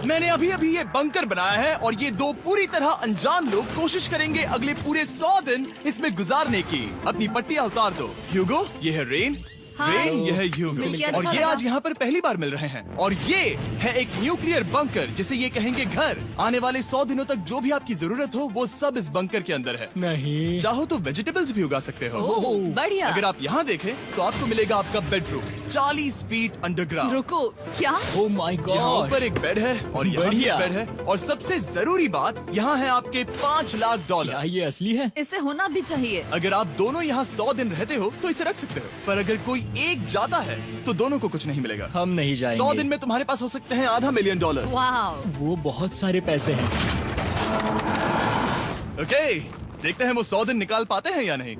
मैंने अभी अभी ये बंकर बनाया है और ये दो पूरी तरह अनजान लोग कोशिश करेंगे अगले पूरे 100 दिन इसमें गुजारने की। अपनी पट्टियां उतार दो। ह्यूगो, ये है रेन। रेन, ये है ह्यूगो। और ये आज यहाँ पर पहली बार मिल रहे हैं। और ये है एक न्यूक्लियर बंकर जिसे ये कहेंगे घर। आने वाले 100 दिनों तक जो भी आपकी जरूरत हो वो सब इस बंकर के अंदर है। नहीं, चाहो तो वेजिटेबल्स भी उगा सकते हो। बढ़िया। अगर आप यहाँ देखें तो आपको मिलेगा आपका बेडरूम 40 फीट अंडरग्राउंड। रुको, क्या? ओह माय यहाँ गॉड। ऊपर एक बेड है और यहाँ भी बढ़िया। एक बेड है और सबसे जरूरी बात यहाँ है आपके $5 लाख। क्या ये असली है? इसे होना भी चाहिए। अगर आप दोनों यहाँ 100 दिन रहते हो तो इसे रख सकते हो, पर अगर कोई एक जाता है तो दोनों को कुछ नहीं मिलेगा। हम नहीं जाएंगे। 100 दिन में तुम्हारे पास हो सकते हैं $500 मिलियन। वाह, वो बहुत सारे पैसे हैं। ओके, देखते हैं वो 100 दिन निकाल पाते हैं या नहीं।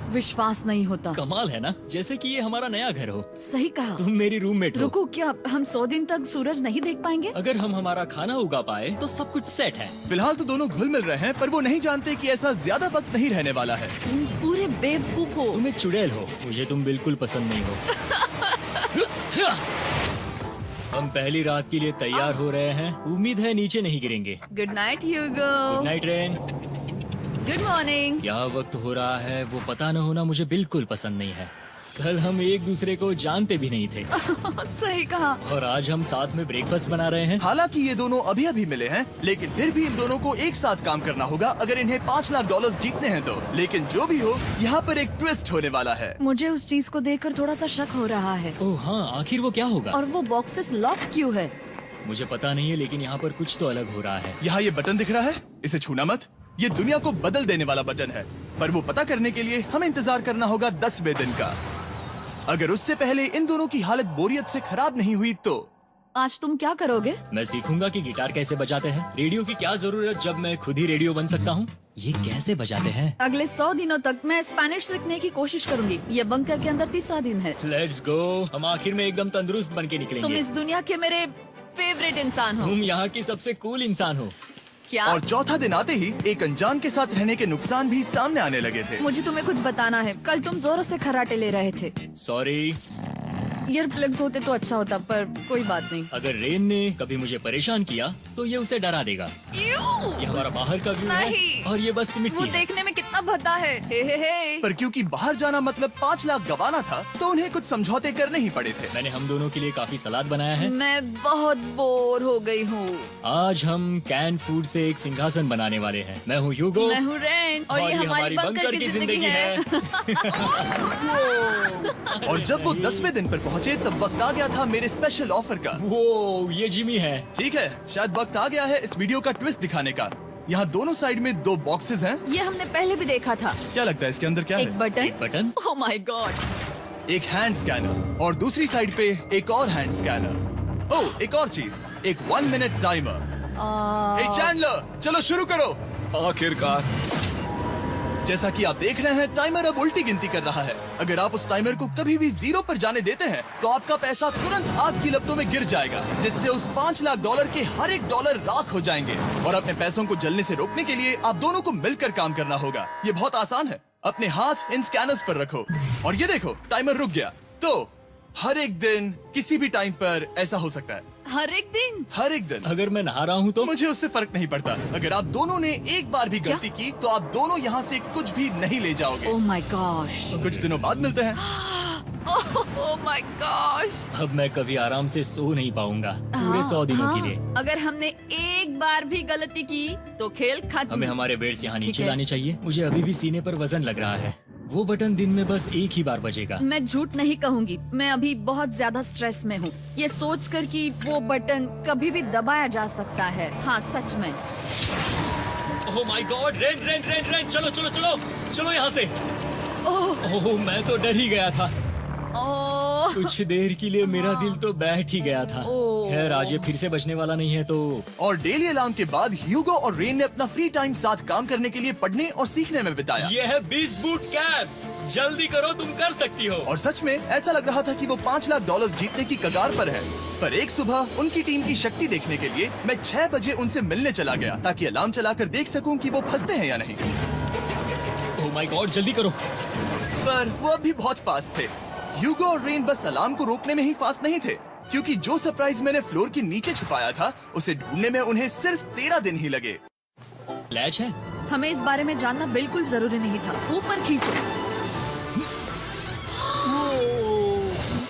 विश्वास नहीं होता। कमाल है ना, जैसे कि ये हमारा नया घर हो। सही कहा। तुम मेरी रूममेट हो। रुको, क्या हम 100 दिन तक सूरज नहीं देख पाएंगे? अगर हम हमारा खाना उगा पाए तो सब कुछ सेट है। फिलहाल तो दोनों घुल मिल रहे हैं, पर वो नहीं जानते कि ऐसा ज्यादा वक्त नहीं रहने वाला है। तुम पूरे बेवकूफ हो। तुम एक चुड़ैल हो, मुझे तुम बिल्कुल पसंद नहीं हो। हम पहली रात के लिए तैयार हो रहे हैं। उम्मीद है नीचे नहीं गिरेंगे। Good night Hugo. Night rain. Good morning. क्या वक्त हो रहा है वो पता न होना मुझे बिल्कुल पसंद नहीं है। कल हम एक दूसरे को जानते भी नहीं थे सही कहा। और आज हम साथ में ब्रेकफास्ट बना रहे हैं। हालांकि ये दोनों अभी अभी मिले हैं, लेकिन फिर भी इन दोनों को एक साथ काम करना होगा अगर इन्हें $5 लाख जीतने हैं तो। लेकिन जो भी हो, यहाँ पर एक ट्विस्ट होने वाला है। मुझे उस चीज को देखकर थोड़ा सा शक हो रहा है। ओह हाँ, आखिर वो क्या होगा? और वो बॉक्सेस लॉक क्यों है? मुझे पता नहीं है, लेकिन यहाँ पर कुछ तो अलग हो रहा है। यहाँ ये बटन दिख रहा है, इसे छूना मत। ये दुनिया को बदल देने वाला बटन है, पर वो पता करने के लिए हमें इंतजार करना होगा 10वें दिन का। अगर उससे पहले इन दोनों की हालत बोरियत से खराब नहीं हुई तो आज तुम क्या करोगे? मैं सीखूंगा कि गिटार कैसे बजाते हैं। रेडियो की क्या जरूरत जब मैं खुद ही रेडियो बन सकता हूँ। ये कैसे बजाते हैं? अगले 100 दिनों तक मैं स्पेनिश सीखने की कोशिश करूंगी। ये बंकर के अंदर 3रा दिन है। Let's go. हम आखिर में एकदम तंदुरुस्त बन के तुम निकलेंगे। इस दुनिया के मेरे फेवरेट इंसान हो। तुम यहाँ की सबसे कूल इंसान हो। क्या? और चौथा दिन आते ही एक अनजान के साथ रहने के नुकसान भी सामने आने लगे थे। मुझे तुम्हें कुछ बताना है। कल तुम जोरों से खर्राटे ले रहे थे। सॉरी। ईयर प्लग्स होते तो अच्छा होता, पर कोई बात नहीं। अगर रेन ने कभी मुझे परेशान किया तो ये उसे डरा देगा। ये हमारा बाहर का व्यू है नहीं। और ये बस मिट्टी वो है। देखने में कितना भद्दा है। हे। पर क्योंकि बाहर जाना मतलब 5 लाख गंवाना था, तो उन्हें कुछ समझौते करने ही पड़े थे। मैंने हम दोनों के लिए काफी सलाद बनाया है। मैं बहुत बोर हो गई हूँ। आज हम कैन फूड से एक सिंहासन बनाने वाले हैं। मैं हूँ ह्यूगो मैं हूँ रेन और ये हमारी बंकर की जिंदगी है। और जब वो 10वें दिन पर पहुँचे तब वक्त आ गया था मेरे स्पेशल ऑफर का। वो ये जिमी है। ठीक है, शायद वक्त आ गया है इस वीडियो का ट्विस्ट दिखाने का। यहाँ दोनों साइड में 2 बॉक्सेस हैं। ये हमने पहले भी देखा था। क्या लगता है इसके अंदर क्या एक है? Button. Button. Oh my God. एक हैंड स्कैनर और दूसरी साइड पे एक और हैंड स्कैनर। ओह, एक और चीज, एक 1 मिनट टाइमर। हे चैंडलर, चलो शुरू करो। आखिरकार। जैसा कि आप देख रहे हैं, टाइमर अब उल्टी गिनती कर रहा है। अगर आप उस टाइमर को कभी भी 0 पर जाने देते हैं तो आपका पैसा तुरंत आग की लपटों में गिर जाएगा, जिससे उस $5 लाख के हर एक डॉलर राख हो जाएंगे। और अपने पैसों को जलने से रोकने के लिए आप दोनों को मिलकर काम करना होगा। ये बहुत आसान है। अपने हाथ इन स्कैनर्स पर रखो और ये देखो, टाइमर रुक गया। तो हर एक दिन किसी भी टाइम पर ऐसा हो सकता है। हर एक दिन? हर एक दिन। अगर मैं नहा रहा हूँ तो मुझे उससे फर्क नहीं पड़ता। अगर आप दोनों ने एक बार भी गलती की तो आप दोनों यहाँ से कुछ भी नहीं ले जाओगे। Oh my gosh. कुछ दिनों बाद मिलते हैं। Oh my gosh. अब मैं कभी आराम से सो नहीं पाऊंगा पूरे 100 दिनों के लिए। अगर हमने एक बार भी गलती की तो खेल खत्म। हमें हमारे बेड्स यहाँ ठीक नीचे है। लाने चाहिए। मुझे अभी भी सीने पर वजन लग रहा है। वो बटन दिन में बस एक ही बार बजेगा। मैं झूठ नहीं कहूँगी, मैं अभी बहुत ज्यादा स्ट्रेस में हूँ, ये सोचकर कि वो बटन कभी भी दबाया जा सकता है। हाँ सच में। ओह my God. Rain rain rain rain, चलो चलो चलो चलो यहाँ से। ओह मैं तो डर ही गया था। ओह कुछ देर के लिए मेरा दिल तो बैठ ही गया था। ओह। खैर आज ये फिर से बजने वाला नहीं है तो। और डेली अलार्म के बाद ह्यूगो और रेन ने अपना फ्री टाइम साथ काम करने के लिए पढ़ने और सीखने में बिताया। ये है 20 बूट कैप। जल्दी करो, तुम कर सकती हो। और सच में ऐसा लग रहा था कि वो $5 लाख जीतने की कगार पर है। पर एक सुबह उनकी टीम की शक्ति देखने के लिए मैं 6 बजे उनसे मिलने चला गया, ताकि अलार्म चलाकर देख सकूं कि वो फंसते हैं या नहीं। ओह माय गॉड, जल्दी करो। पर वो अब भी बहुत फास्ट थे। ह्यूगो और रेन बस अलार्म को रोकने में ही फास्ट नहीं थे, क्योंकि जो सरप्राइज मैंने फ्लोर के नीचे छुपाया था उसे ढूंढने में उन्हें सिर्फ 13 दिन ही लगे। लैच है। हमें इस बारे में जानना बिल्कुल जरूरी नहीं था। ऊपर खींचो।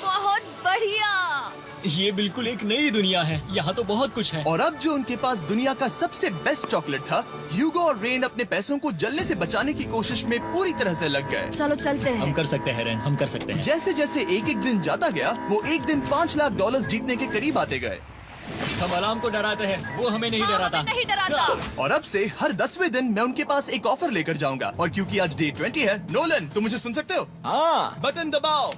बहुत बढ़िया। ये बिल्कुल एक नई दुनिया है, यहाँ तो बहुत कुछ है। और अब जो उनके पास दुनिया का सबसे बेस्ट चॉकलेट था, ह्यूगो और रेन अपने पैसों को जलने से बचाने की कोशिश में पूरी तरह से लग गए। चलो चलते हम हैं। कर सकते हैं रेन, हम कर सकते हैं। जैसे जैसे एक एक दिन जाता गया वो एक दिन $5 लाख जीतने के करीब आते गए। हम अलार्म को डराते हैं, वो हमें नहीं हाँ, डराता। हमें नहीं डराता। और अब से हर 10वें दिन मैं उनके पास एक ऑफर लेकर जाऊंगा। और क्योंकि आज डे 20 है, नोलन तुम मुझे सुन सकते हो? हाँ। बटन दबाओ।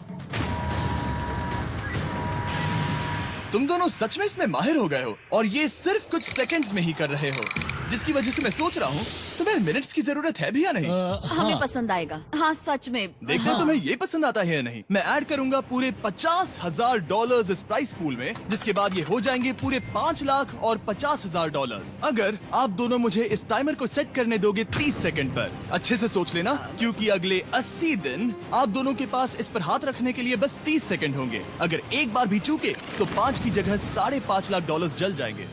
तुम दोनों सच में इसमें माहिर हो गए हो और ये सिर्फ कुछ सेकंड्स में ही कर रहे हो, जिसकी वजह से मैं सोच रहा हूँ तुम्हें मिनट्स की जरूरत है भी या नहीं। हमें हाँ। पसंद आएगा। हाँ सच में। देखते हैं तुम्हें ये पसंद आता है या नहीं। मैं ऐड करूंगा पूरे $50,000 इस प्राइस पूल में, जिसके बाद ये हो जाएंगे पूरे $5 लाख और $50,000 अगर आप दोनों मुझे इस टाइमर को सेट करने दोगे 30 सेकंड पर। अच्छे से सोच लेना, क्योंकि अगले 80 दिन आप दोनों के पास इस पर हाथ रखने के लिए बस 30 सेकंड होंगे। अगर एक बार भी चूके तो 5 की जगह $5.5 लाख जल जाएंगे।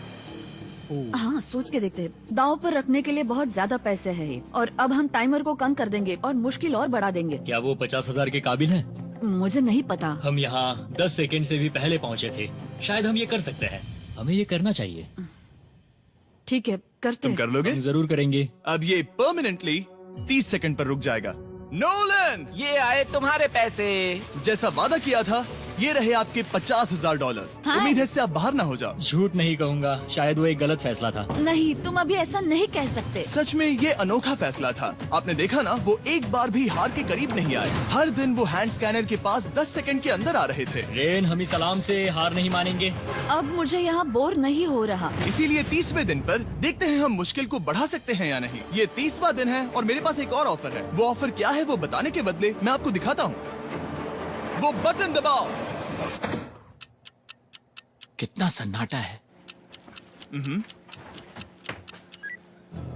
हाँ सोच के देखते हैं। दांव पर रखने के लिए बहुत ज्यादा पैसे है ये। और अब हम टाइमर को कम कर देंगे और मुश्किल और बढ़ा देंगे। क्या वो 50,000 के काबिल हैं? मुझे नहीं पता। हम यहाँ 10 सेकंड से भी पहले पहुँचे थे। शायद हम ये कर सकते हैं। हमें ये करना चाहिए। ठीक है करते तुम हैं। कर लोगे? हम जरूर करेंगे। अब ये परमानेंटली 30 सेकंड पर रुक जाएगा। नोलन, ये आए तुम्हारे पैसे। जैसा वादा किया था, ये रहे आपके $50,000। हाँ। उम्मीद है इससे आप बाहर ना हो जाओ। झूठ नहीं कहूँगा, शायद वो एक गलत फैसला था। नहीं तुम अभी ऐसा नहीं कह सकते। सच में ये अनोखा फैसला था। आपने देखा ना, वो एक बार भी हार के करीब नहीं आए। हर दिन वो हैंड स्कैनर के पास 10 सेकंड के अंदर आ रहे थे। रेन, हम इस अलार्म से हार नहीं मानेंगे। अब मुझे यहाँ बोर नहीं हो रहा। इसीलिए 30वें दिन पर देखते हैं हम मुश्किल को बढ़ा सकते हैं या नहीं। ये 30वां दिन है और मेरे पास एक और ऑफर है। वो ऑफर क्या है वो बताने के बदले मैं आपको दिखाता हूँ। वो बटन दबाओ। कितना सन्नाटा है।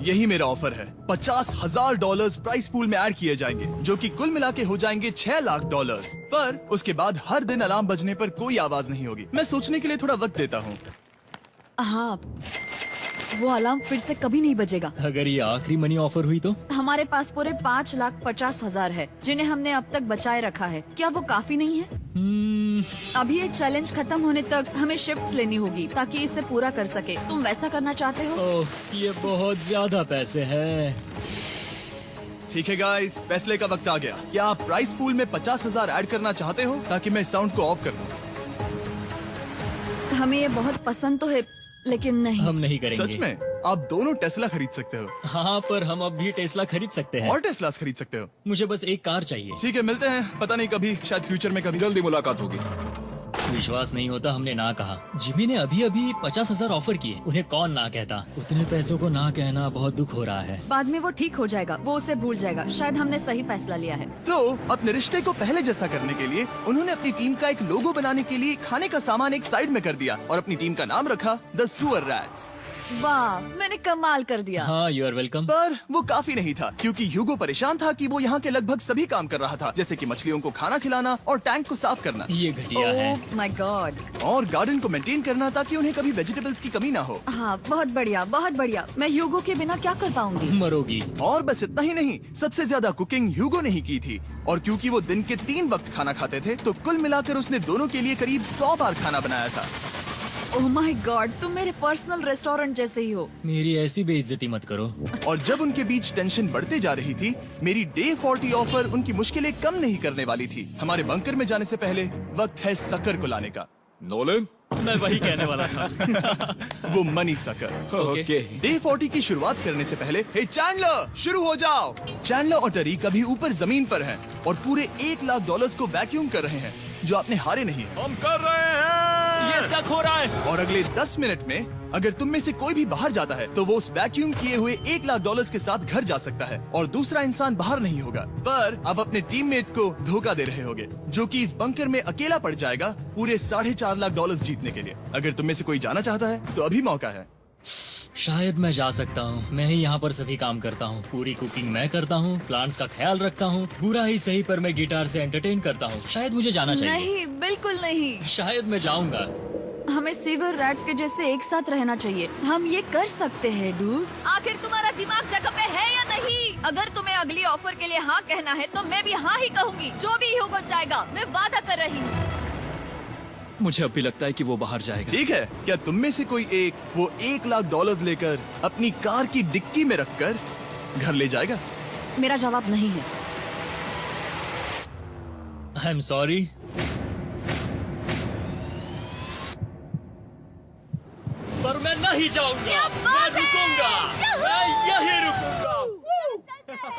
यही मेरा ऑफर है। $50,000 प्राइस पूल में ऐड किए जाएंगे, जो कि कुल मिला के हो जाएंगे $6 लाख। पर उसके बाद हर दिन अलार्म बजने पर कोई आवाज नहीं होगी। मैं सोचने के लिए थोड़ा वक्त देता हूँ। हाँ वो अलार्म फिर से कभी नहीं बजेगा। अगर ये आखिरी मनी ऑफर हुई तो? हमारे पास पूरे $5,50,000 है, जिन्हें हमने अब तक बचाए रखा है। क्या वो काफी नहीं है? अभी ये चैलेंज खत्म होने तक हमें शिफ्ट्स लेनी होगी ताकि इसे पूरा कर सके। तुम वैसा करना चाहते हो? ओह, ये बहुत ज्यादा पैसे हैं। ठीक है गाइस, फैसले का वक्त आ गया। क्या आप प्राइस पूल में 50,000 ऐड करना चाहते हो ताकि मैं साउंड को ऑफ कर दूं? हमें ये बहुत पसंद तो है, लेकिन नहीं। हम नहीं करेंगे। सच में? आप दोनों टेस्ला खरीद सकते हो हाँ, पर हम अब भी टेस्ला खरीद सकते हैं। और टेस्लास खरीद सकते हो। मुझे बस एक कार चाहिए। ठीक है, मिलते हैं। पता नहीं कभी, शायद फ्यूचर में कभी। जल्दी मुलाकात होगी। विश्वास नहीं होता हमने ना कहा। जिमी ने अभी अभी 50,000 ऑफर किए। उन्हें कौन ना कहता। उतने पैसों को ना कहना बहुत दुख हो रहा है। बाद में वो ठीक हो जाएगा, वो उसे भूल जाएगा। शायद हमने सही फैसला लिया है। तो अपने रिश्ते को पहले जैसा करने के लिए उन्होंने अपनी टीम का एक लोगो बनाने के लिए खाने का सामान एक साइड में कर दिया और अपनी टीम का नाम रखा द सुअर रैट्स। वाह, मैंने कमाल कर दिया। हाँ, यू आर वेलकम। पर वो काफी नहीं था, क्योंकि ह्यूगो परेशान था कि वो यहाँ के लगभग सभी काम कर रहा था, जैसे कि मछलियों को खाना खिलाना और टैंक को साफ करना ये घटिया है। ओह माय गॉड। और गार्डन को मेंटेन करना ताकि उन्हें कभी वेजिटेबल्स की कमी ना हो। हाँ बहुत बढ़िया, बहुत बढ़िया। मैं ह्यूगो के बिना क्या कर पाऊंगी? मरोगी। और बस इतना ही नहीं, सबसे ज्यादा कुकिंग ह्यूगो ने ही की थी। और क्योंकि वो दिन के 3 वक्त खाना खाते थे, तो कुल मिलाकर उसने दोनों के लिए करीब 100 बार खाना बनाया था। ओह माय गॉड, तुम मेरे पर्सनल रेस्टोरेंट जैसे ही हो। मेरी ऐसी बेइज्जती मत करो। और जब उनके बीच टेंशन बढ़ते जा रही थी, मेरी डे 40 ऑफर उनकी मुश्किलें कम नहीं करने वाली थी। हमारे बंकर में जाने से पहले वक्त है सकर को लाने का। नोलन, मैं वही कहने वाला था। वो मनी सकर। ओके। डे 40 की शुरुआत करने से पहले, हे चैंडलर, शुरू हो जाओ। चैंडलर और टरीक अभी ऊपर जमीन पर हैं और पूरे $1 लाख को वैक्यूम कर रहे हैं, जो आपने हारे नहीं है। हम कर रहे हैं। ये शक हो रहा है। और अगले 10 मिनट में अगर तुम में से कोई भी बाहर जाता है, तो वो उस वैक्यूम किए हुए $1 लाख के साथ घर जा सकता है और दूसरा इंसान बाहर नहीं होगा। पर आप अपने टीममेट को धोखा दे रहे होगे, जो कि इस बंकर में अकेला पड़ जाएगा पूरे $4.5 लाख जीतने के लिए। अगर तुम में से कोई जाना चाहता है तो अभी मौका है। शायद मैं जा सकता हूँ। मैं ही यहाँ पर सभी काम करता हूँ। पूरी कुकिंग मैं करता हूँ, प्लांट्स का ख्याल रखता हूँ। बुरा ही सही पर मैं गिटार से एंटरटेन करता हूँ। शायद मुझे जाना चाहिए। नहीं, बिल्कुल नहीं। शायद मैं जाऊंगा। हमें सीवर रैट्स के जैसे एक साथ रहना चाहिए। हम ये कर सकते हैं डूड। आखिर तुम्हारा दिमाग जगह पे है या नहीं? अगर तुम्हें अगली ऑफर के लिए हाँ कहना है तो मैं भी हाँ ही कहूँगी। जो भी होगा जाएगा, मैं वादा कर रही हूँ। मुझे अब भी लगता है कि वो बाहर जाएगा। ठीक है, क्या तुम में से कोई एक वो $1,00,000 लेकर अपनी कार की डिक्की में रखकर घर ले जाएगा? मेरा जवाब नहीं है। I am sorry. पर मैं नहीं जाऊंगा। क्या बात मैं रुकूंगा। है? मैं यही रुकूंगा।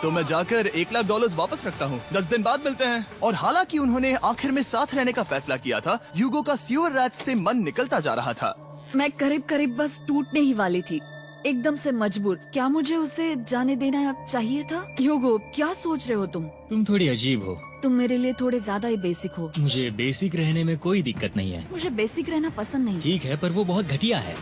तो मैं जाकर $1,00,000 वापस रखता हूँ। 10 दिन बाद मिलते हैं। और हालांकि उन्होंने आखिर में साथ रहने का फैसला किया था, ह्यूगो का सीवर रैट्स से मन निकलता जा रहा था। मैं करीब करीब बस टूटने ही वाली थी, एकदम से मजबूर। क्या मुझे उसे जाने देना चाहिए था? ह्यूगो, क्या सोच रहे हो तुम? तुम थोड़ी अजीब हो। तुम मेरे लिए थोड़े ज्यादा ही बेसिक हो। मुझे बेसिक रहने में कोई दिक्कत नहीं है। मुझे बेसिक रहना पसंद नहीं। ठीक है, पर वो बहुत घटिया है।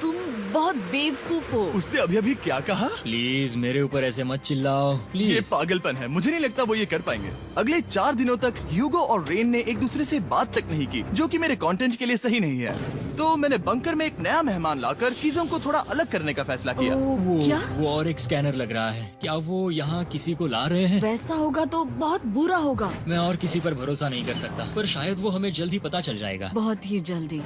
तुम बहुत बेवकूफ हो। उसने अभी अभी क्या कहा? प्लीज मेरे ऊपर ऐसे मत चिल्लाओ, ये प्लीज। पागलपन है। मुझे नहीं लगता वो ये कर पाएंगे। अगले 4 दिनों तक ह्यूगो और रेन ने एक दूसरे से बात तक नहीं की, जो कि मेरे कंटेंट के लिए सही नहीं है। तो मैंने बंकर में एक नया मेहमान लाकर चीजों को थोड़ा अलग करने का फैसला किया। ओ, क्या? वो और एक स्कैनर लग रहा है। क्या वो यहाँ किसी को ला रहे हैं? वैसा होगा तो बहुत बुरा होगा। मैं और किसी पर भरोसा नहीं कर सकता, पर शायद वो हमें जल्द ही पता चल जाएगा। बहुत ही जल्दी।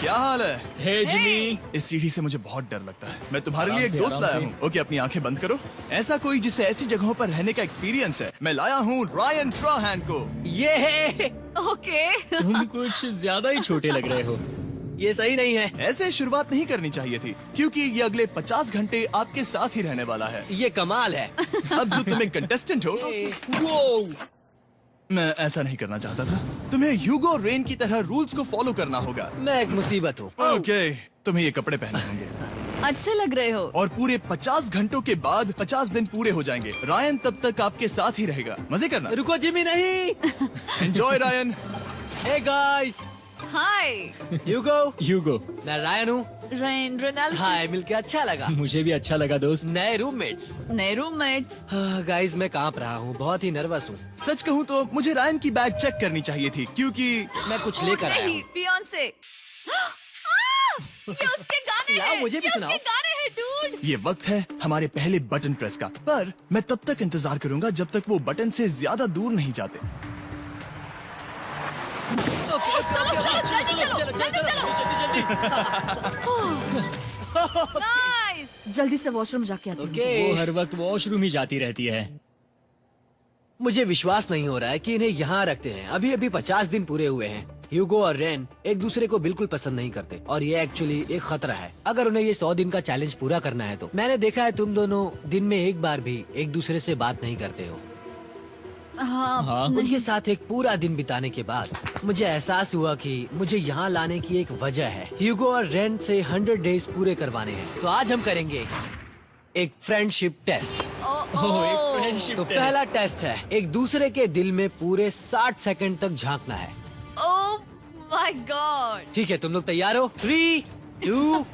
क्या हाल है? हे जिमी। इस सीढ़ी से मुझे बहुत डर लगता है। मैं तुम्हारे आराम लिए एक से, दोस्त आराम लाया से। हूँ। ओके, अपनी आंखें बंद करो। ऐसा कोई जिसे ऐसी जगहों पर रहने का एक्सपीरियंस है। मैं लाया हूँ रायन ट्राहैन को। ये ओके। तुम कुछ ज्यादा ही छोटे लग रहे हो। ये सही नहीं है। ऐसे शुरुआत नहीं करनी चाहिए थी, क्योंकि ये अगले 50 घंटे आपके साथ ही रहने वाला है। ये कमाल है। अब जो तुम एक कंटेस्टेंट हो, वो मैं ऐसा नहीं करना चाहता था। तुम्हें ह्यूगो और रेन की तरह रूल्स को फॉलो करना होगा। मैं एक मुसीबत हूँ। ओके, तुम्हें ये कपड़े पहने होंगे अच्छे लग रहे हो। और पूरे 50 घंटों के बाद 50 दिन पूरे हो जाएंगे। रायन तब तक आपके साथ ही रहेगा। मजे करना। रुको जिमी, नहीं। Enjoy Ryan. हे गाइस, हाय ह्यूगो। ह्यूगो। मैं रायन हूँ। Rain Reginald. हाय, मिलके अच्छा लगा। मुझे भी अच्छा लगा दोस्त। नए रूममेट्स। नए रूममेट्स। गाइस, मैं कांप रहा हूँ, बहुत ही नर्वस हूँ। सच कहूँ तो मुझे रायन की बैग चेक करनी चाहिए थी, क्योंकि मैं कुछ लेकर आया नहीं, हूँ। बियॉन्से। ये उसके गाने लाओ, हैं। मुझे भी ये सुनाओ। उसके गाने हैं डूड। ये वक्त है हमारे पहले बटन प्रेस का। पर मैं तब तक इंतजार करूंगा जब तक वो बटन से ज्यादा दूर नहीं जाते। चलो चलो जल्दी चलो नाइस। जल्दी से वॉशरूम जाके आती हूँ। वो हर वक्त वॉशरूम ही जाती रहती है। मुझे विश्वास नहीं हो रहा है कि इन्हें यहाँ रखते हैं। अभी अभी 50 दिन पूरे हुए हैं। ह्यूगो और रेन एक दूसरे को बिल्कुल पसंद नहीं करते और ये एक्चुअली एक खतरा है। अगर उन्हें ये 100 दिन का चैलेंज पूरा करना है तो। मैंने देखा है तुम दोनों दिन में एक बार भी एक दूसरे से बात नहीं करते हो। हाँ, उनके साथ एक पूरा दिन बिताने के बाद मुझे एहसास हुआ कि मुझे यहाँ लाने की एक वजह है। ह्यूगो और रेन से 100 डेज पूरे करवाने हैं। तो आज हम करेंगे एक फ्रेंडशिप टेस्ट। एक फ्रेंडशिप तो पहला टेस्ट है, एक दूसरे के दिल में पूरे 60 सेकंड तक झांकना है। ओह माय गॉड। ठीक है, तुम लोग तैयार हो? 3, 2,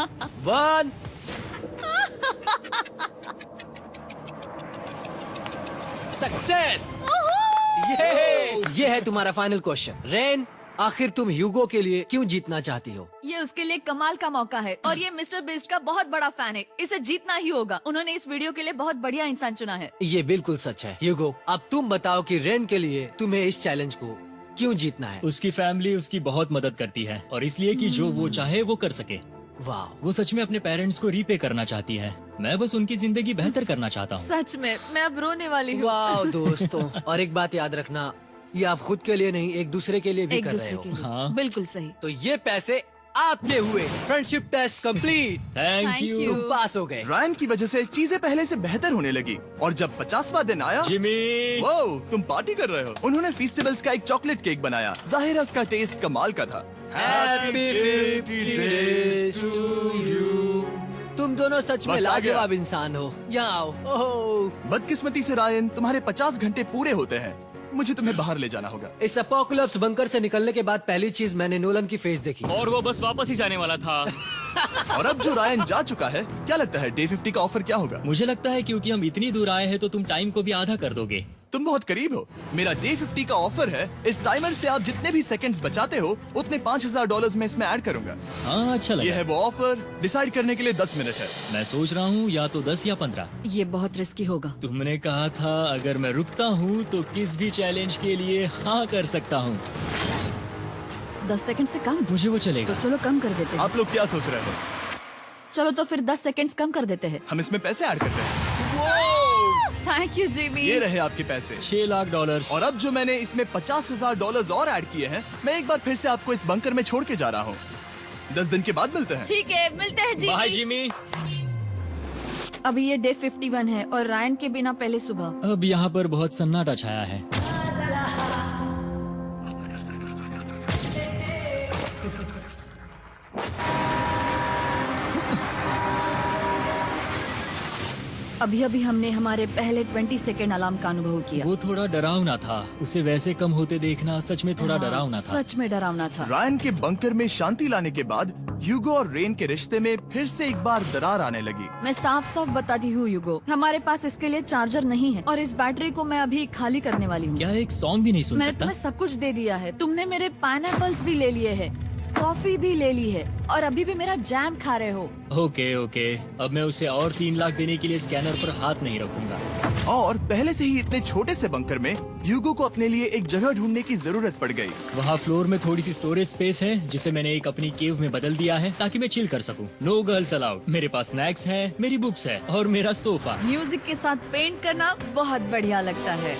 1। सक्सेस। ये है तुम्हारा फाइनल क्वेश्चन। रेन, आखिर तुम ह्यूगो के लिए क्यों जीतना चाहती हो? ये उसके लिए कमाल का मौका है और ये मिस्टर बीस्ट का बहुत बड़ा फैन है। इसे जीतना ही होगा। उन्होंने इस वीडियो के लिए बहुत बढ़िया इंसान चुना है। ये बिल्कुल सच है। ह्यूगो, अब तुम बताओ कि रेन के लिए तुम्हें इस चैलेंज को क्यों जीतना है? उसकी फैमिली उसकी बहुत मदद करती है और इसलिए कि जो वो चाहे वो कर सके। वाह, वो सच में अपने पेरेंट्स को रीपे करना चाहती है। मैं बस उनकी जिंदगी बेहतर करना चाहता हूँ। सच में मैं अब रोने वाली हूँ। वाह दोस्तों। और एक बात याद रखना, ये आप खुद के लिए नहीं, एक दूसरे के लिए भी एक कर रहे दूसरे हो। के लिए। हाँ। बिल्कुल सही। तो ये पैसे आपके हुए। Friendship test complete. Thank Thank you you। तुम पास हो गए। रायन की वजह से चीजें पहले से बेहतर होने लगी और जब 50वां दिन आया, जिमी। वो तुम पार्टी कर रहे हो। उन्होंने फेस्टिवल्स का एक चॉकलेट केक बनाया। जाहिर है उसका टेस्ट कमाल का था। Happy 50 days to you। तुम दोनों सच में वक्त आ गया। लाजवाब इंसान हो। यहाँ आओ। ओह, बदकिस्मती से रायन, तुम्हारे 50 घंटे पूरे होते हैं। मुझे तुम्हें बाहर ले जाना होगा। इस अपोकलिप्स बंकर से निकलने के बाद पहली चीज मैंने नोलन की फेस देखी। और वो बस वापस ही जाने वाला था। और अब जो रायन जा चुका है, क्या लगता है डे 50 का ऑफर क्या होगा? मुझे लगता है क्योंकि हम इतनी दूर आए हैं तो तुम टाइम को भी आधा कर दोगे। तुम बहुत करीब हो। मेरा डे 50 का ऑफर है, इस टाइमर से आप जितने भी सेकंड्स बचाते हो उतने $5000 में इसमें ऐड करूंगा। हाँ अच्छा ये लगा। है वो ऑफर, डिसाइड करने के लिए 10 मिनट है। मैं सोच रहा हूँ या तो 10 या 15। ये बहुत रिस्की होगा। तुमने कहा था अगर मैं रुकता हूँ तो किस भी चैलेंज के लिए हाँ कर सकता हूँ। 10 सेकंड से कम? मुझे वो तो चलेगा। चलो कम कर देते हैं। आप लोग क्या सोच रहे हो? चलो तो फिर 10 सेकंड्स कम कर देते हैं। हम इसमें पैसे ऐड करते हैं। Thank you Jimmy. ये रहे आपके पैसे। $6 लाख। और अब जो मैंने इसमें $50,000 और ऐड किए हैं, मैं एक बार फिर से आपको इस बंकर में छोड़ के जा रहा हूँ। 10 दिन के बाद मिलते हैं। ठीक है, मिलते हैं बाय जिमी। जिमी। अभी ये डे 51 है और रायन के बिना पहले सुबह। अब यहाँ पर बहुत सन्नाटा छाया है। अभी अभी हमने हमारे पहले 20 सेकेंड अलार्म का अनुभव किया। वो थोड़ा डरावना था। उसे वैसे कम होते देखना सच में थोड़ा डरावना था। सच में डरावना था। रायन के बंकर में शांति लाने के बाद ह्यूगो और रेन के रिश्ते में फिर से एक बार दरार आने लगी। मैं साफ साफ बताती हूँ यूगो, हमारे पास इसके लिए चार्जर नहीं है और इस बैटरी को मैं अभी खाली करने वाली हूँ। क्या एक सॉन्ग भी नहीं सुन मैंने सकता? तुम्हें सब कुछ दे दिया है। तुमने मेरे पाइनएप्पल्स भी ले लिए हैं, कॉफी भी ले ली है और अभी भी मेरा जैम खा रहे हो। ओके ओके, अब मैं उसे और 3 लाख देने के लिए स्कैनर पर हाथ नहीं रखूंगा। और पहले से ही इतने छोटे से बंकर में ह्यूगो को अपने लिए एक जगह ढूंढने की जरूरत पड़ गई। वहाँ फ्लोर में थोड़ी सी स्टोरेज स्पेस है जिसे मैंने एक अपनी केव में बदल दिया है ताकि मैं चिल कर सकूं। No girls allowed. मेरे पास स्नैक्स है, मेरी बुक्स है और मेरा सोफा। म्यूजिक के साथ पेंट करना बहुत बढ़िया लगता है।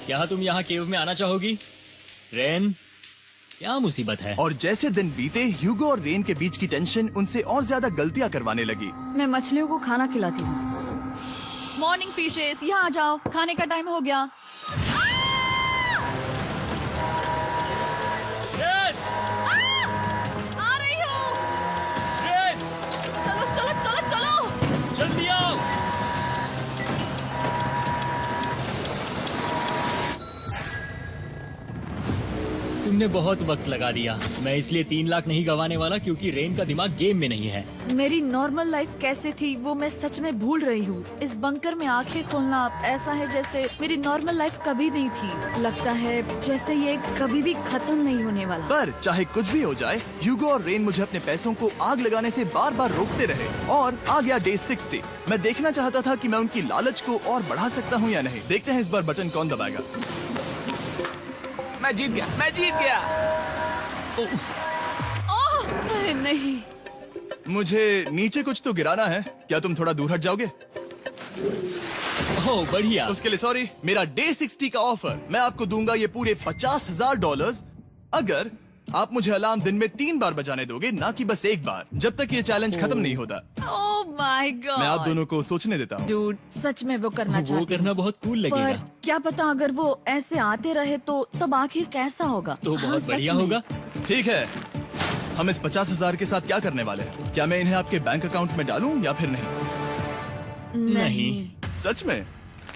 क्या तुम यहाँ केव में आना चाहोगी? रेन, क्या मुसीबत है? और जैसे दिन बीते, ह्यूगो और रेन के बीच की टेंशन उनसे और ज्यादा गलतियां करवाने लगी। मैं मछलियों को खाना खिलाती हूँ। मॉर्निंग फिशेस, यहाँ आ जाओ, खाने का टाइम हो गया। आ रही हूँ। चलो चलो चलो चलो। जल्दी आओ। तुमने बहुत वक्त लगा दिया। मैं इसलिए 3 लाख नहीं गंवाने वाला क्योंकि रेन का दिमाग गेम में नहीं है। मेरी नॉर्मल लाइफ कैसे थी वो मैं सच में भूल रही हूँ। इस बंकर में आंखें खोलना ऐसा है जैसे मेरी नॉर्मल लाइफ कभी नहीं थी। लगता है जैसे ये कभी भी खत्म नहीं होने वाला। पर चाहे कुछ भी हो जाए, ह्यूगो और रेन मुझे अपने पैसों को आग लगाने से बार बार रोकते रहे। और आ गया डे 60। मैं देखना चाहता था कि मैं उनकी लालच को और बढ़ा सकता हूँ या नहीं। देखते हैं इस बार बटन कौन दबाएगा। मैं जीत गया, मैं जीत गया। ओह, अरे नहीं। मुझे नीचे कुछ तो गिराना है। क्या तुम थोड़ा दूर हट जाओगे? ओह बढ़िया। उसके लिए सॉरी। मेरा डे 60 का ऑफर, मैं आपको दूंगा ये पूरे $50,000 अगर आप मुझे अलार्म दिन में 3 बार बजाने दोगे, ना कि बस एक बार, जब तक ये चैलेंज खत्म नहीं होता। ओह माय गॉड। मैं आप दोनों को सोचने देता हूँ। डूड, सच में वो करना वो चाहती करना बहुत कूल पर लगेगा। क्या पता अगर वो ऐसे आते रहे तो तब आखिर कैसा होगा। तो हाँ, बहुत सच बढ़िया में। होगा। ठीक है, हम इस 50,000 के साथ क्या करने वाले हैं? क्या मैं इन्हें आपके बैंक अकाउंट में डालूं या फिर नहीं? नहीं। सच में?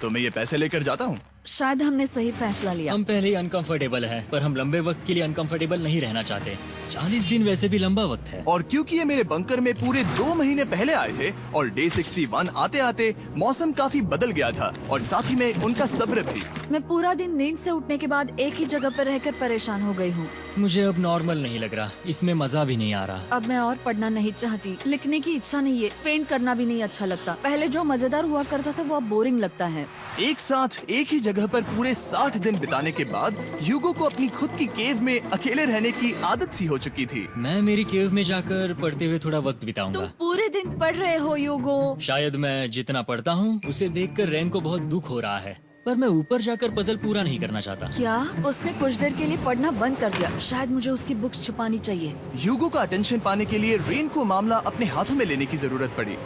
तो मैं ये पैसे लेकर जाता हूँ। शायद हमने सही फैसला लिया। हम पहले ही अनकंफर्टेबल हैं, पर हम लंबे वक्त के लिए अनकंफर्टेबल नहीं रहना चाहते। 40 दिन वैसे भी लंबा वक्त है। और क्योंकि ये मेरे बंकर में पूरे 2 महीने पहले आए थे और डे 61 आते आते मौसम काफी बदल गया था और साथ ही में उनका सब्र भी। मैं पूरा दिन नींद से उठने के बाद एक ही जगह पर रहकर परेशान हो गई हूँ। मुझे अब नॉर्मल नहीं लग रहा, इसमें मजा भी नहीं आ रहा। अब मैं और पढ़ना नहीं चाहती, लिखने की इच्छा नहीं है, पेंट करना भी नहीं अच्छा लगता। पहले जो मजेदार हुआ करता था वो अब बोरिंग लगता है। एक साथ एक ही जगह पर पूरे 60 दिन बिताने के बाद ह्यूगो को अपनी खुद की केव में अकेले रहने की आदत सी हो चुकी थी। मैं मेरी केव में जाकर पढ़ते हुए थोड़ा वक्त तुम बिताऊंगा। पूरे दिन पढ़ रहे हो यूगो। शायद मैं जितना पढ़ता हूँ उसे देखकर रेन को बहुत दुख हो रहा है, पर मैं ऊपर जाकर पजल पूरा नहीं करना चाहता। क्या उसने कुछ देर के लिए पढ़ना बंद कर दिया? शायद मुझे उसकी बुक्स छुपानी चाहिए। ह्यूगो का अटेंशन पाने के लिए रेन को मामला अपने हाथों में लेने की जरूरत पड़ी।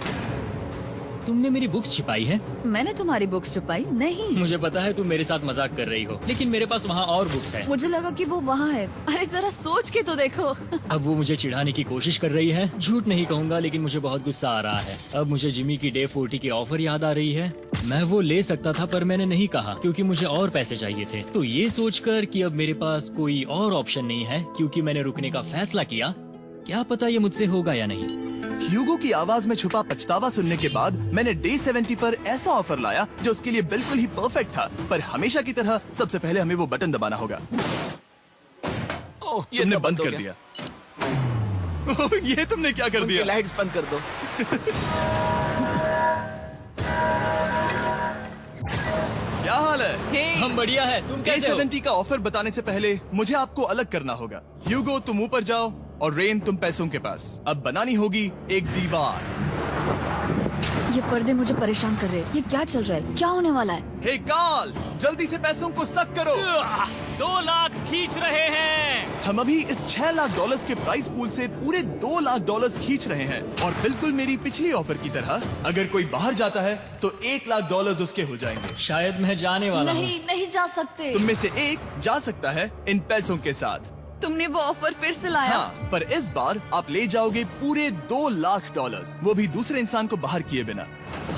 तुमने मेरी बुक्स छिपाई है? मैंने तुम्हारी बुक्स छुपाई नहीं। मुझे पता है तुम मेरे साथ मजाक कर रही हो, लेकिन मेरे पास वहाँ और बुक्स है। मुझे लगा कि वो वहाँ है। अरे जरा सोच के तो देखो। अब वो मुझे चिढ़ाने की कोशिश कर रही है। झूठ नहीं कहूँगा, लेकिन मुझे बहुत गुस्सा आ रहा है। अब मुझे जिमी की डे 40 की ऑफर याद आ रही है। मैं वो ले सकता था पर मैंने नहीं कहा क्योंकि मुझे और पैसे चाहिए थे। तो ये सोचकर कि अब मेरे पास कोई और ऑप्शन नहीं है क्योंकि मैंने रुकने का फैसला किया, क्या पता ये मुझसे होगा या नहीं। ह्यूगो की आवाज में छुपा पछतावा सुनने के बाद मैंने डे 70 पर ऐसा ऑफर लाया जो उसके लिए बिल्कुल ही परफेक्ट था। पर हमेशा की तरह सबसे पहले हमें वो बटन दबाना होगा। ओह, ये तुमने तो बंद हो कर गया। दिया। ओह, ये तुमने क्या कर उनकी दिया? लाइट्स बंद कर दो। क्या हाल है? हे, हम बढ़िया है, तुम डे कैसे हो? 70 का ऑफर बताने से पहले मुझे आपको अलग करना होगा। ह्यूगो तुम ऊपर जाओ और रेन तुम पैसों के पास। अब बनानी होगी एक दीवार। ये पर्दे मुझे परेशान कर रहे हैं। ये क्या चल रहा है? क्या होने वाला है? हे काल, जल्दी से पैसों को सक करो। 2 लाख खींच रहे हैं। हम अभी इस $6 लाख के प्राइस पूल से पूरे $2 लाख खींच रहे हैं और बिल्कुल मेरी पिछली ऑफर की तरह अगर कोई बाहर जाता है तो $1 लाख उसके हो जाएंगे। शायद मैं जाने वाला हूँ। नहीं जा सकते। तुम में से एक जा सकता है इन पैसों के साथ। तुमने वो ऑफर फिर से लाया? हाँ, पर इस बार आप ले जाओगे पूरे $2 लाख, वो भी दूसरे इंसान को बाहर किए बिना।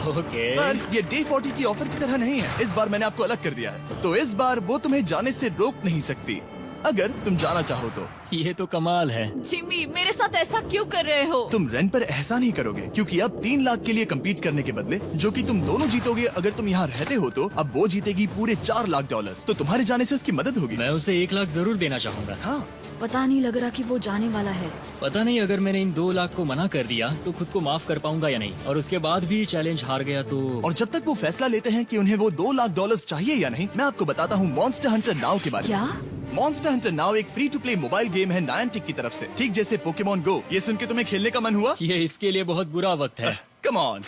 ओके। पर ये डे 40 की ऑफर की तरह नहीं है। इस बार मैंने आपको अलग कर दिया है, तो इस बार वो तुम्हें जाने से रोक नहीं सकती अगर तुम जाना चाहो तो। ये तो कमाल है। जिमी, मेरे साथ ऐसा क्यों कर रहे हो? तुम रेंट पर एहसान ही करोगे क्योंकि अब 3 लाख के लिए कम्पीट करने के बदले जो कि तुम दोनों जीतोगे अगर तुम यहाँ रहते हो तो अब वो जीतेगी पूरे $4 लाख। तो तुम्हारे जाने से उसकी मदद होगी। मैं उसे 1 लाख जरूर देना चाहूंगा। हाँ, पता नहीं लग रहा कि वो जाने वाला है। पता नहीं अगर मैंने इन 2 लाख को मना कर दिया तो खुद को माफ कर पाऊंगा या नहीं, और उसके बाद भी चैलेंज हार गया तो। और जब तक वो फैसला लेते हैं कि उन्हें वो $2 लाख चाहिए या नहीं, मैं आपको बताता हूँ मॉन्स्टर हंटर नाउ के बारे में। क्या? मॉन्स्टर हंटर नाउ एक free to play mobile game है नायंटिक की तरफ से, ठीक जैसे पोकेमॉन गो। ये सुन के तुम्हें खेलने का मन हुआ? ये इसके लिए बहुत बुरा वक्त है। Come on.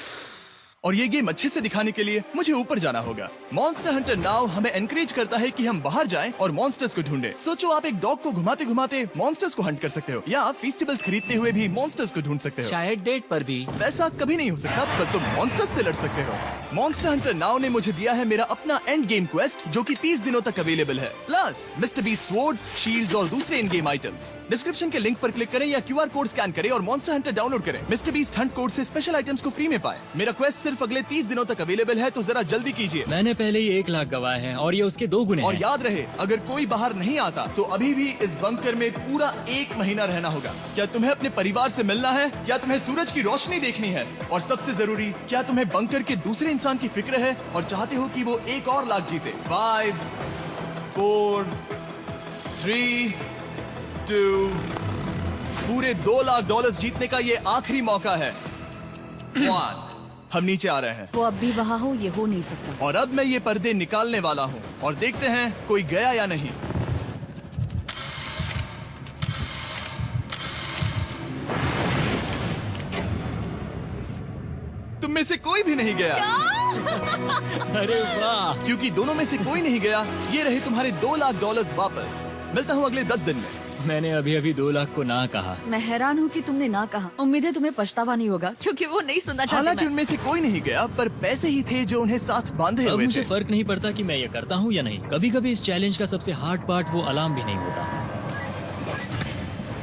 और ये गेम अच्छे से दिखाने के लिए मुझे ऊपर जाना होगा। मॉन्स्टर हंटर नाउ हमें एनकरेज करता है कि हम बाहर जाएं और मॉन्स्टर्स को ढूंढें। सोचो आप एक डॉग को घुमाते घुमाते मॉन्स्टर्स को हंट कर सकते हो या फेस्टिवल्स खरीदते हुए भी मॉन्स्टर्स को ढूंढ सकते हो। शायद डेट पर भी। वैसा कभी नहीं हो सकता, पर तुम मॉन्स्टर्स से लड़ सकते हो। मॉन्स्टर हंटर नाउ ने मुझे दिया है मेरा अपना एंड गेम क्वेस्ट जो कि 30 दिनों तक अवेलेबल है, plus mister beast swords, shields और दूसरे इन गेम आइटम्स। डिस्क्रिप्शन के लिंक पर क्लिक करें या QR कोड स्कैन करें और मॉन्स्टर हंटर डाउनलोड करें। मिस्टर बीस्ट हंट कोड से स्पेशल आइटम्स को फ्री में पाएं। मेरा क्वेस्ट सिर्फ अगले 30 दिनों तक अवेलेबल है, तो जरा जल्दी कीजिए। मैंने पहले ही 1 लाख गवाए हैं और ये उसके 2 गुने और हैं। याद रहे, अगर कोई बाहर नहीं आता तो अभी भी इस बंकर में पूरा 1 महीना रहना होगा। क्या तुम्हें अपने परिवार से मिलना है? क्या तुम्हें सूरज की रोशनी देखनी है? और सबसे जरूरी, क्या तुम्हें बंकर के दूसरे इंसान की फिक्र है और चाहते हो कि वो $1 और लाख जीते? 5, 4, 3, 2, पूरे $2 लाख जीतने का ये आखिरी मौका है। 1, हम नीचे आ रहे हैं वो अब भी वहाँ हो, ये हो नहीं सकता। और अब मैं ये पर्दे निकालने वाला हूँ और देखते हैं कोई गया या नहीं। तुम में से कोई भी नहीं गया। अरे वाह। क्योंकि दोनों में से कोई नहीं गया, ये रहे तुम्हारे $2 लाख वापस। मिलता हूँ अगले 10 दिन में। मैंने अभी अभी 2 लाख को ना कहा। मैं हैरान हूँ कि तुमने ना कहा। उम्मीद है तुम्हें पछतावा नहीं होगा क्योंकि वो नहीं सुनना चाहते। हालांकि मैं। उनमें से कोई नहीं गया, पर पैसे ही थे जो उन्हें साथ बांधे अब हुए मुझे थे। फर्क नहीं पड़ता कि मैं ये करता हूँ या नहीं। कभी कभी इस चैलेंज का सबसे हार्ड पार्ट वो अलार्म भी नहीं होता,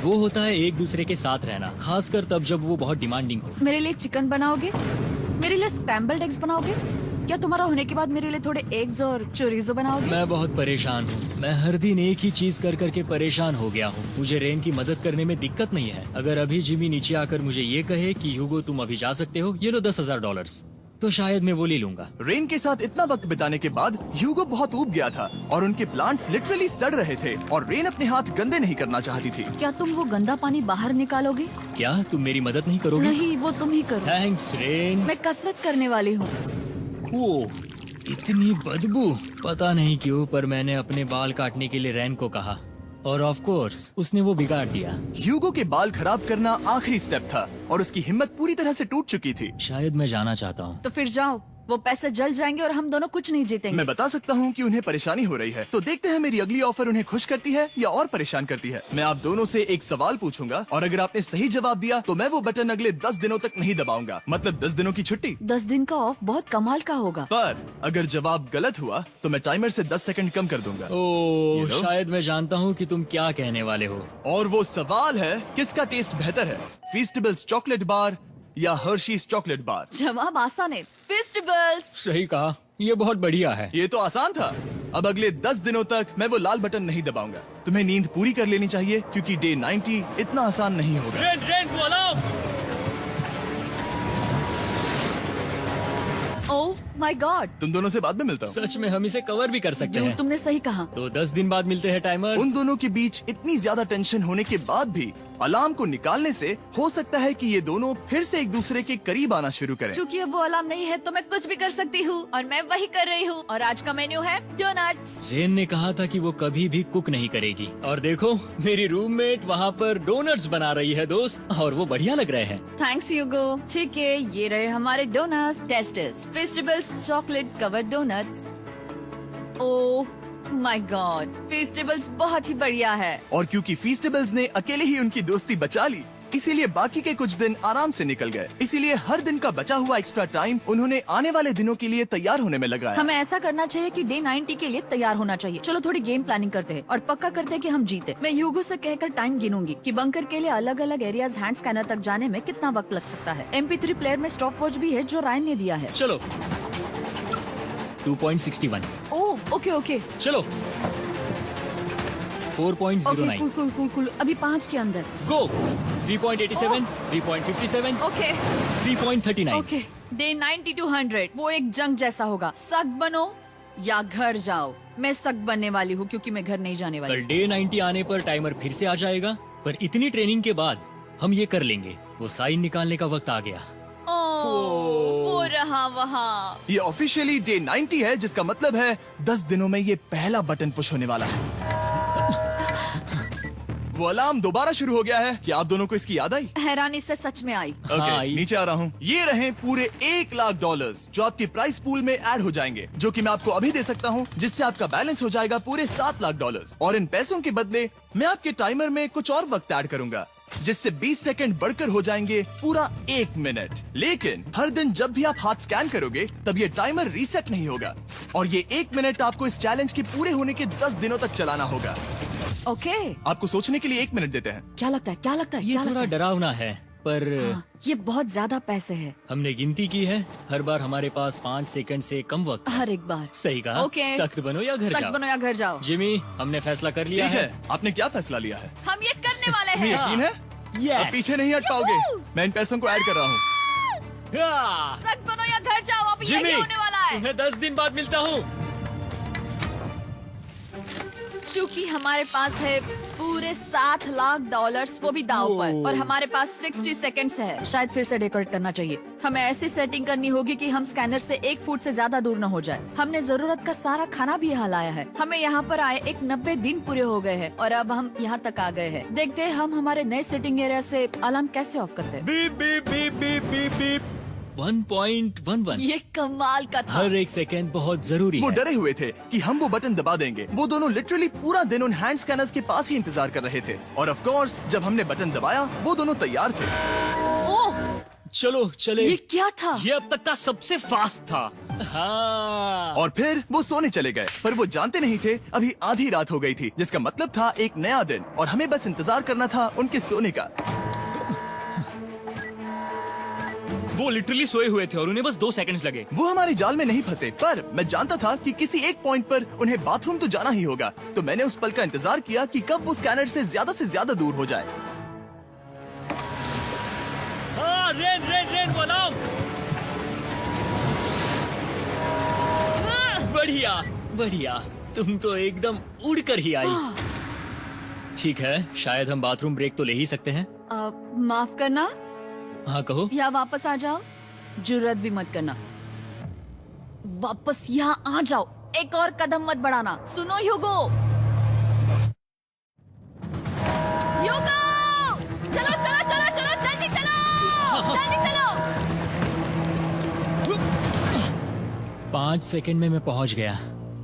वो होता है एक दूसरे के साथ रहना, खासकर तब जब वो बहुत डिमांडिंग हो। मेरे लिए चिकन बनाओगे? मेरे लिए स्क्रैम्बल्ड एग्स बनाओगे? क्या तुम्हारा होने के बाद मेरे लिए थोड़े एग्स और चोरिजो बनाओगे? मैं बहुत परेशान हूँ। मैं हर दिन एक ही चीज कर करके परेशान हो गया हूँ। मुझे रेन की मदद करने में दिक्कत नहीं है। अगर अभी जिमी नीचे आकर मुझे ये कहे कि ह्यूगो तुम अभी जा सकते हो, ये लो $10,000, तो शायद मैं वो ले लूंगा। रेन के साथ इतना वक्त बिताने के बाद ह्यूगो बहुत ऊब गया था और उनके प्लांट्स लिटरली सड़ रहे थे और रेन अपने हाथ गंदे नहीं करना चाहती थी। क्या तुम वो गंदा पानी बाहर निकालोगे? क्या तुम मेरी मदद नहीं करोगे? नहीं, वो तुम ही करो। Thanks rain. मैं कसरत करने वाली हूँ। वो इतनी बदबू। पता नहीं क्यों, पर मैंने अपने बाल काटने के लिए रेन को कहा और ऑफ कोर्स उसने वो बिगाड़ दिया। ह्यूगो के बाल खराब करना आखिरी स्टेप था और उसकी हिम्मत पूरी तरह से टूट चुकी थी। शायद मैं जाना चाहता हूँ। तो फिर जाओ, वो पैसे जल जाएंगे और हम दोनों कुछ नहीं जीतेंगे। मैं बता सकता हूँ कि उन्हें परेशानी हो रही है, तो देखते हैं मेरी अगली ऑफर उन्हें खुश करती है या और परेशान करती है। मैं आप दोनों से एक सवाल पूछूंगा और अगर आपने सही जवाब दिया तो मैं वो बटन अगले 10 दिनों तक नहीं दबाऊंगा, मतलब 10 दिनों की छुट्टी। 10 दिन का ऑफ बहुत कमाल का होगा। पर अगर जवाब गलत हुआ तो मैं टाइमर से 10 सेकंड कम कर दूंगा। ओह, You know? शायद मैं जानता हूँ कि तुम क्या कहने वाले हो। और वो सवाल है, किसका टेस्ट बेहतर है, फीस्टेबल्स चॉकलेट बार या हर्शीज चॉकलेट बार? जवाब आसान है, फेस्टिवल्स। सही कहा, ये बहुत बढ़िया है। ये तो आसान था। अब अगले 10 दिनों तक मैं वो लाल बटन नहीं दबाऊंगा। तुम्हें नींद पूरी कर लेनी चाहिए क्योंकि डे 90 इतना आसान नहीं होगा। रेन को अलार्म। ओह माय गॉड, तुम दोनों से बाद में मिलता हूँ। सच में हम इसे कवर भी कर सकते हैं। तुमने सही कहा। तो 10 दिन बाद मिलते हैं टाइमर। उन दोनों के बीच इतनी ज्यादा टेंशन होने के बाद भी अलार्म को निकालने से हो सकता है कि ये दोनों फिर से एक दूसरे के करीब आना शुरू करें। क्योंकि अब वो अलार्म नहीं है तो मैं कुछ भी कर सकती हूँ और मैं वही कर रही हूँ। और आज का मेन्यू है डोनट्स। रेन ने कहा था कि वो कभी भी कुक नहीं करेगी और देखो मेरी रूममेट वहाँ पर डोनट्स बना रही है दोस्त, और वो बढ़िया लग रहे हैं। Thanks Hugo. ठीक है, ये रहे हमारे donuts. Tasters festivals chocolate covered donuts. Oh my God, festivals बहुत ही बढ़िया है। और क्योंकि फीस्टेबल्स ने अकेले ही उनकी दोस्ती बचा ली, इसीलिए बाकी के कुछ दिन आराम से निकल गए। इसीलिए हर दिन का बचा हुआ एक्स्ट्रा टाइम उन्होंने आने वाले दिनों के लिए तैयार होने में लगाया। हमें ऐसा करना चाहिए कि डे 90 के लिए तैयार होना चाहिए। चलो थोड़ी गेम प्लानिंग करते हैं और पक्का करते हैं कि हम जीते। मैं ह्यूगो से कहकर टाइम गिनूंगी कि बंकर के लिए अलग अलग एरियाज हैंड स्कैनर तक जाने में कितना वक्त लग सकता है। MP3 प्लेयर में स्टॉप वॉच भी है जो रायन ने दिया है। चलो 2.61। ओह ओके ओके चलो okay 4.09। Cool cool cool cool. अभी 5 के अंदर। गो 3.87, 3.57, ओके 3.39। ओके। डे 90 to 100 वो एक जंग जैसा होगा। सख्त बनो या घर जाओ। मैं सख्त बनने वाली हूँ क्योंकि मैं घर नहीं जाने वाली। कल डे 90 आने पर टाइमर फिर से आ जाएगा, पर इतनी ट्रेनिंग के बाद हम ये कर लेंगे। वो साइन निकालने का वक्त आ गया। वो रहा वहाँ। ये ऑफिशियली डे 90 है, जिसका मतलब है 10 दिनों में ये पहला बटन पुश होने वाला है। वो अलार्म दोबारा शुरू हो गया है। क्या आप दोनों को इसकी याद आई? हैरानी से सच में आई। ओके, आई। नीचे आ रहा हूँ। ये रहे पूरे $1,00,000 जो आपके प्राइस पूल में ऐड हो जाएंगे, जो कि मैं आपको अभी दे सकता हूँ, जिससे आपका बैलेंस हो जाएगा पूरे $7,00,000। और इन पैसों के बदले मैं आपके टाइमर में कुछ और वक्त ऐड करूंगा, जिससे 20 सेकंड बढ़कर हो जाएंगे पूरा 1 मिनट। लेकिन हर दिन जब भी आप हाथ स्कैन करोगे तब ये टाइमर रीसेट नहीं होगा, और ये 1 मिनट आपको इस चैलेंज के पूरे होने के 10 दिनों तक चलाना होगा। ओके आपको सोचने के लिए 1 मिनट देते हैं। क्या लगता है क्या लगता है ये क्या थोड़ा लगता है? डरावना है, पर हाँ, ये बहुत ज्यादा पैसे है हमने गिनती की है। हर बार हमारे पास 5 सेकंड से कम वक्त है। हर एक बार। सही कहा। ओके। सख्त बनो या घर सख्त जाओ। बनो या घर जाओ। जिमी, हमने फैसला कर लिया ठीक है। है, आपने क्या फैसला लिया है? हम ये करने वाले तुम्हें हैं। यकीन है? Yes. अब पीछे नहीं हट पाओगे। मैं इन पैसों को ऐड कर रहा हूँ। हाँ। सख्त बनो या घर जाओ। अब जिमी, यही होने वाला है। तुम्हें 10 दिन बाद मिलता हूँ। चूंकि हमारे पास है पूरे $7,00,000 वो भी दाव पर, और हमारे पास 60 सेकंड्स है। शायद फिर से डेकोरेट करना चाहिए। हमें ऐसी सेटिंग करनी होगी कि हम स्कैनर से 1 फुट से ज्यादा दूर न हो जाए। हमने जरूरत का सारा खाना भी यहाँ लाया है। हमें यहाँ पर आए 90 दिन पूरे हो गए हैं और अब हम यहाँ तक आ गए हैं। देखते हैं हम हमारे नए सेटिंग एरिया से अलार्म कैसे ऑफ करते हैं। Beep beep beep beep beep beep. 1.11। ये कमाल का था। हर एक सेकंड बहुत जरूरी वो है। डरे हुए थे कि हम वो बटन दबा देंगे। वो दोनों लिटरली पूरा दिन उन हैंड स्कैनर्स के पास ही इंतजार कर रहे थे। और ऑफ कोर्स जब हमने बटन दबाया वो दोनों तैयार थे। ओह, चलो चले। ये क्या था? ये अब तक का सबसे फास्ट था। हाँ। और फिर वो सोने चले गए, पर वो जानते नहीं थे अभी आधी रात हो गई थी, जिसका मतलब था एक नया दिन, और हमें बस इंतजार करना था उनके सोने का। वो लिटरली सोए हुए थे और उन्हें बस 2 सेकंड्स लगे। वो हमारे जाल में नहीं फंसे, पर मैं जानता था कि किसी एक पॉइंट पर उन्हें बाथरूम तो जाना ही होगा। तो मैंने उस पल का इंतजार किया कि कब वो स्कैनर से ज्यादा दूर हो जाए। हाँ, रेन रेन रेन अलार्म। बढ़िया बढ़िया, तुम तो एकदम उड़कर ही आई। ठीक है, शायद हम बाथरूम ब्रेक तो ले ही सकते हैं। माफ करना हाँ कहो। या वापस आ जाओ। जुर्रत भी मत करना। वापस यहाँ आ जाओ। एक और कदम मत बढ़ाना। सुनो ह्यूगो। ह्यूगो, चलो चलो चलो चलो, जल्दी चलो जल्दी चलो। 5 सेकंड में मैं पहुंच गया,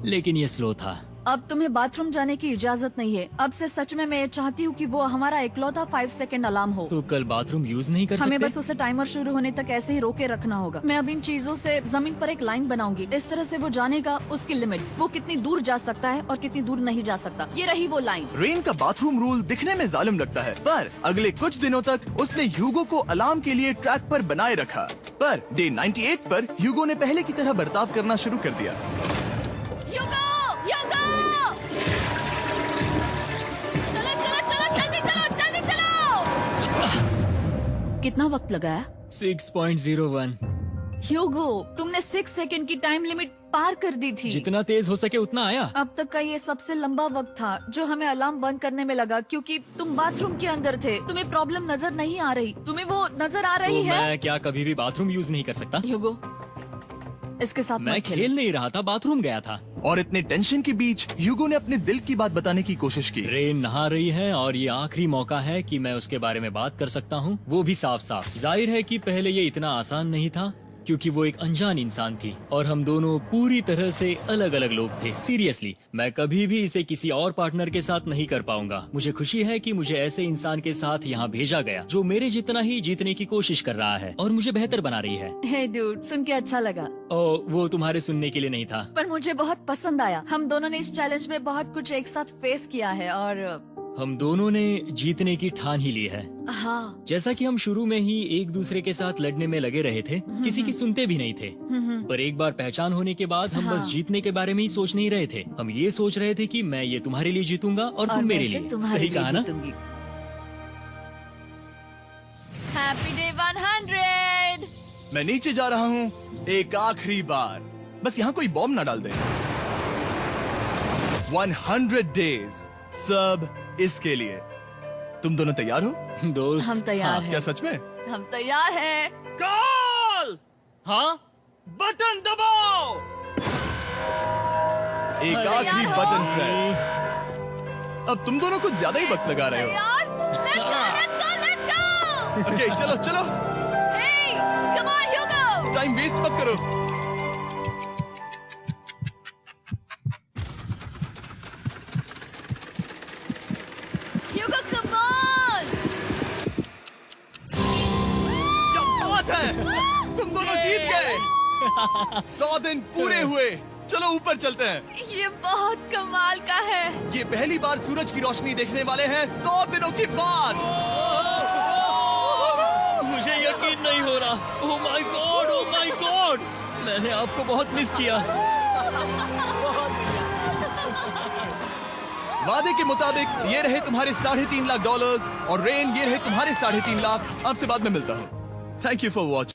लेकिन ये स्लो था। अब तुम्हें बाथरूम जाने की इजाजत नहीं है। अब से सच में मैं चाहती हूँ कि वो हमारा इकलौता 5 सेकंड अलार्म हो। तो कल बाथरूम यूज नहीं कर सकते? हमें बस उसे टाइमर शुरू होने तक ऐसे ही रोके रखना होगा। मैं अब इन चीजों से जमीन पर एक लाइन बनाऊंगी। इस तरह से वो जानेगा उसकी लिमिट्स, वो कितनी दूर जा सकता है और कितनी दूर नहीं जा सकता। ये रही वो लाइन। रेन का बाथरूम रूल दिखने में जालिम लगता है, पर अगले कुछ दिनों तक उसने ह्यूगो को अलार्म के लिए ट्रैक पर बनाए रखा। पर डे 98 पर ह्यूगो ने पहले की तरह बर्ताव करना शुरू कर दिया। ह्यूगो, ह्यूगो! चलो चलो चलो, जल्दी चलो जल्दी चलो। कितना वक्त लगा है? 6.01। ह्यूगो, तुमने 6 सेकंड की टाइम लिमिट पार कर दी थी। जितना तेज हो सके उतना आया। अब तक का ये सबसे लंबा वक्त था जो हमें अलार्म बंद करने में लगा, क्योंकि तुम बाथरूम के अंदर थे। तुम्हें प्रॉब्लम नजर नहीं आ रही, तुम्हें वो नजर आ तो रही है? मैं क्या कभी भी बाथरूम यूज नहीं कर सकता? ह्यूगो, इसके साथ मैं मत खेल। खेल नहीं रहा था, बाथरूम गया था। और इतने टेंशन के बीच ह्यूगो ने अपने दिल की बात बताने की कोशिश की। रेन नहा रही है और ये आखिरी मौका है कि मैं उसके बारे में बात कर सकता हूँ, वो भी साफ साफ। जाहिर है कि पहले ये इतना आसान नहीं था, क्योंकि वो एक अनजान इंसान थी और हम दोनों पूरी तरह से अलग अलग लोग थे। सीरियसली, मैं कभी भी इसे किसी और पार्टनर के साथ नहीं कर पाऊंगा। मुझे खुशी है कि मुझे ऐसे इंसान के साथ यहाँ भेजा गया जो मेरे जितना ही जीतने की कोशिश कर रहा है और मुझे बेहतर बना रही है। हे डूड, सुन के अच्छा लगा, वो तुम्हारे सुनने के लिए नहीं था। पर मुझे बहुत पसंद आया। हम दोनों ने इस चैलेंज में बहुत कुछ एक साथ फेस किया है और हम दोनों ने जीतने की ठान ही ली है। हाँ। जैसा कि हम शुरू में ही एक दूसरे के साथ लड़ने में लगे रहे थे, किसी की सुनते भी नहीं थे। पर एक बार पहचान होने के बाद हम बस जीतने के बारे में ही सोच नहीं रहे थे। हम ये सोच रहे थे कि मैं ये तुम्हारे लिए जीतूंगा और तुम मेरे मैं लिए। तुम्हारे सही लिए कहा ना? जीतूंगी। Happy day 100। मैं नीचे जा रहा हूँ एक आखिरी बार, बस यहाँ कोई बॉम्ब न डाल दे। 100 डेज, सब इसके लिए। तुम दोनों तैयार हो? दोस्त, हम तैयार हैं। क्या सच में? हम तैयार हैं। कॉल। हाँ, बटन दबाओ। एक अरे आखिरी यार हो। Button press. अब तुम दोनों कुछ ज्यादा ही वक्त लगा रहे हो। तैयार? Let's go, let's go, let's go! Okay, चलो चलो, Hey, come on, Hugo! Time waste मत करो। Hugo, come on! क्या बात है, तुम दोनों जीत गए। 100 दिन पूरे हुए। चलो ऊपर चलते हैं। ये बहुत कमाल का है। ये पहली बार सूरज की रोशनी देखने वाले हैं 100 दिनों के बाद। मुझे यकीन नहीं हो रहा। ओह my God, oh my God, मैंने आपको बहुत मिस किया। वादे के मुताबिक ये रहे तुम्हारे $3.5 लाख और रेन ये रहे तुम्हारे 3.5 लाख। आपसे बाद में मिलता हूँ। Thank you for watching.